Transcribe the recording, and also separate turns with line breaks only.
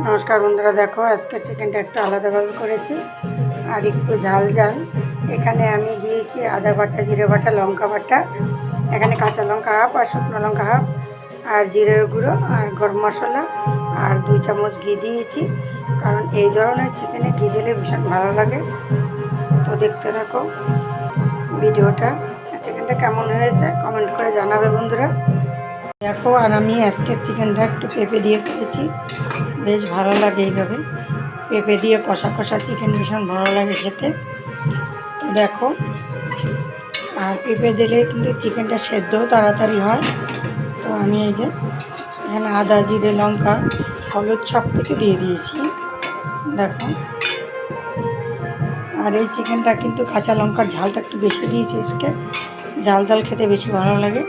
নমস্কার বন্ধুরা, দেখো আজকে চিকেনটা একটু আলাদাভাবে করেছি আর একটু ঝাল ঝাল। এখানে আমি দিয়েছি আদা বাটা, জিরে বাটা, লঙ্কা বাটা, এখানে কাঁচা লঙ্কা হাফ আর শুকনো লঙ্কা হাফ, আর জিরের গুঁড়ো আর গরম মশলা আর 2 চামচ ঘি দিয়েছি, কারণ এই ধরনের চিকেনে ঘি দিলে ভীষণ ভালো লাগে। তো দেখতে থাকো ভিডিওটা। চিকেনটা কেমন হয়েছে কমেন্ট করে জানাবে বন্ধুরা। দেখো, আর আমি আজকের চিকেনটা একটু পেঁপে দিয়ে করেছি, বেশ ভালো লাগে এইভাবে পেঁপে দিয়ে কষা কষা চিকেন, ভীষণ ভালো লাগে খেতে। তো দেখো, আর পেঁপে দিলে কিন্তু চিকেনটা সেদ্ধও তাড়াতাড়ি হয়। তো আমি এই যে এখানে আদা, জিরে, লঙ্কা, হলুদ সব কিছু দিয়ে দিয়েছি। দেখো, আর এই চিকেনটা কিন্তু কাঁচা লঙ্কার ঝালটা একটু বেশি দিয়েছি, আজকে ঝাল ঝাল খেতে বেশি ভালো লাগে।